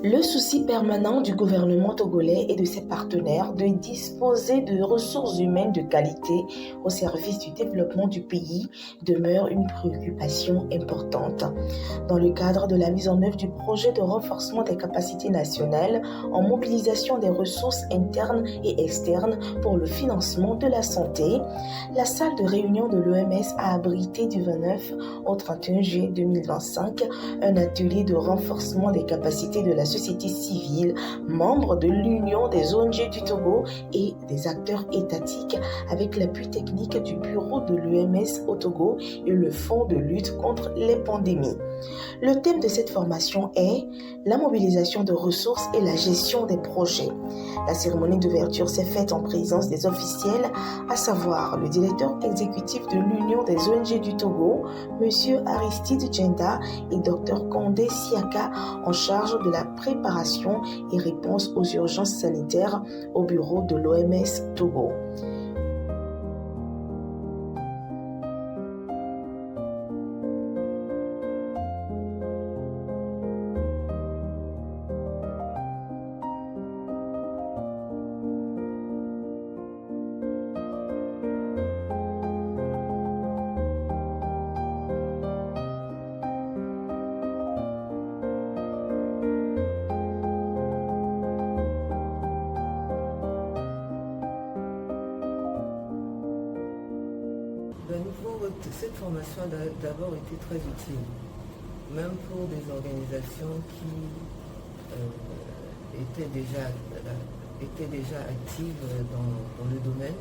Le souci permanent du gouvernement togolais et de ses partenaires de disposer de ressources humaines de qualité au service du développement du pays demeure une préoccupation importante. Dans le cadre de la mise en œuvre du projet de renforcement des capacités nationales en mobilisation des ressources internes et externes pour le financement de la santé, la salle de réunion de l'OMS a abrité du 29 au 31 juillet 2025 un atelier de renforcement des capacités de la société civile, membre de l'Union des ONG du Togo et des acteurs étatiques avec l'appui technique du bureau de l'OMS au Togo et le Fonds de lutte contre les pandémies. Le thème de cette formation est la mobilisation de ressources et la gestion des projets. La cérémonie d'ouverture s'est faite en présence des officiels, à savoir le directeur exécutif de l'Union des ONG du Togo, M. Aristide Djenda et Dr Condé Siaka, en charge de la préparation et réponse aux urgences sanitaires au bureau de l'OMS Togo. Cette formation a d'abord été très utile, même pour des organisations qui étaient déjà actives dans le domaine.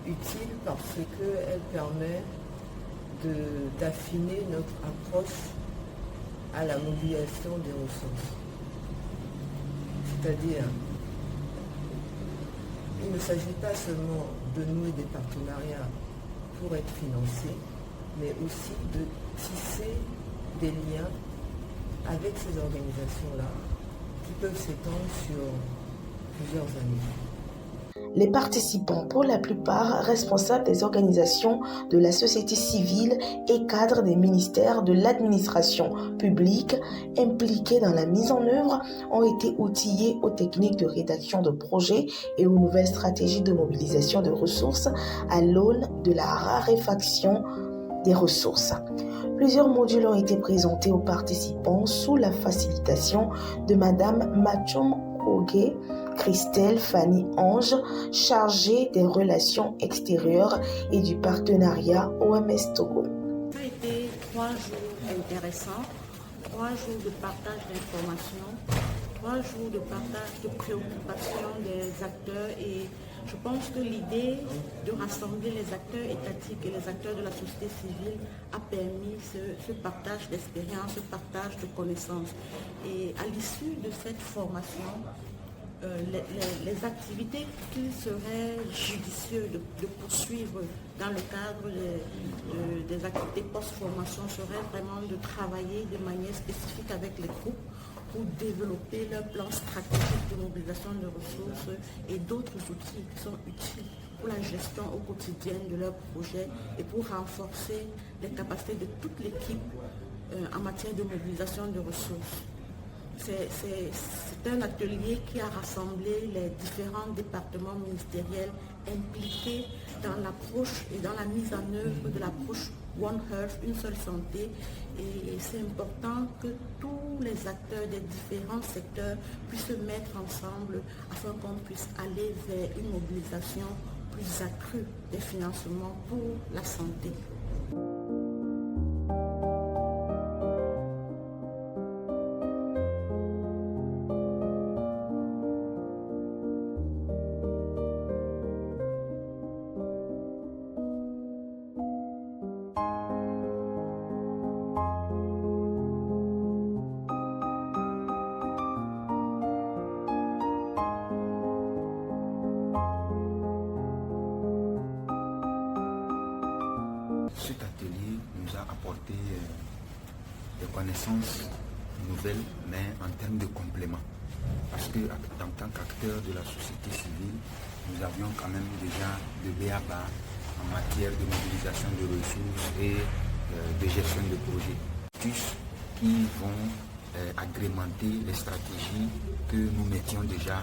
Utile parce qu'elle permet d'affiner notre approche à la mobilisation des ressources. C'est-à-dire, il ne s'agit pas seulement de nouer des partenariats pour être financés, mais aussi de tisser des liens avec ces organisations-là qui peuvent s'étendre sur plusieurs années. Les participants, pour la plupart responsables des organisations de la société civile et cadres des ministères de l'administration publique impliqués dans la mise en œuvre, ont été outillés aux techniques de rédaction de projets et aux nouvelles stratégies de mobilisation de ressources à l'aune de la raréfaction des ressources. Plusieurs modules ont été présentés aux participants sous la facilitation de Madame Machom Ogé, Christelle Fanny Ange, chargée des relations extérieures et du partenariat OMS Togo. Ça a été 3 jours intéressants, 3 jours de partage d'informations, 3 jours de partage de préoccupations des acteurs, et je pense que l'idée de rassembler les acteurs étatiques et les acteurs de la société civile a permis ce partage d'expériences, ce partage de connaissances. Et à l'issue de cette formation, les activités qu'il serait judicieux de poursuivre dans le cadre des activités post-formation seraient vraiment de travailler de manière spécifique avec les groupes pour développer leur plan stratégique de mobilisation de ressources et d'autres outils qui sont utiles pour la gestion au quotidien de leurs projets et pour renforcer les capacités de toute l'équipe en matière de mobilisation de ressources. C'est un atelier qui a rassemblé les différents départements ministériels impliqués dans l'approche et dans la mise en œuvre de l'approche One Health, une seule santé. Et c'est important que tous les acteurs des différents secteurs puissent se mettre ensemble afin qu'on puisse aller vers une mobilisation plus accrue des financements pour la santé. Cet atelier nous a apporté des connaissances nouvelles, mais en termes de complément. Parce que en tant qu'acteur de la société civile, nous avions quand même déjà de b.a.-ba en matière de mobilisation de ressources et de gestion de projets. qui vont agrémenter les stratégies que nous mettions déjà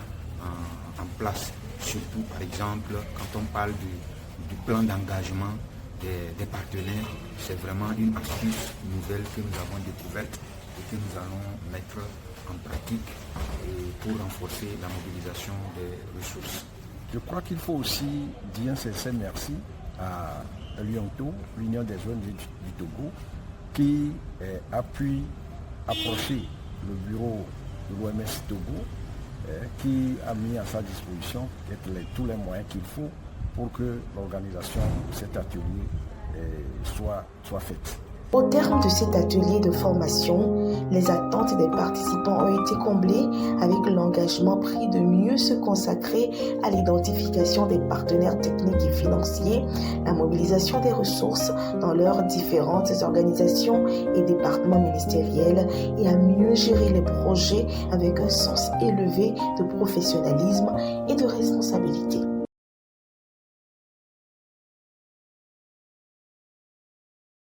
en place. Surtout, par exemple, quand on parle du plan d'engagement des partenaires, c'est vraiment une astuce nouvelle que nous avons découverte et que nous allons mettre en pratique pour renforcer la mobilisation des ressources. Je crois qu'il faut aussi dire un sincère merci à l'UNTO, l'Union des ONG du Togo, qui a pu approcher le bureau de l'OMS Togo, qui a mis à sa disposition tous les moyens qu'il faut pour que l'organisation de cet atelier soit faite. Au terme de cet atelier de formation, les attentes des participants ont été comblées avec l'engagement pris de mieux se consacrer à l'identification des partenaires techniques et financiers, la mobilisation des ressources dans leurs différentes organisations et départements ministériels et à mieux gérer les projets avec un sens élevé de professionnalisme et de responsabilité.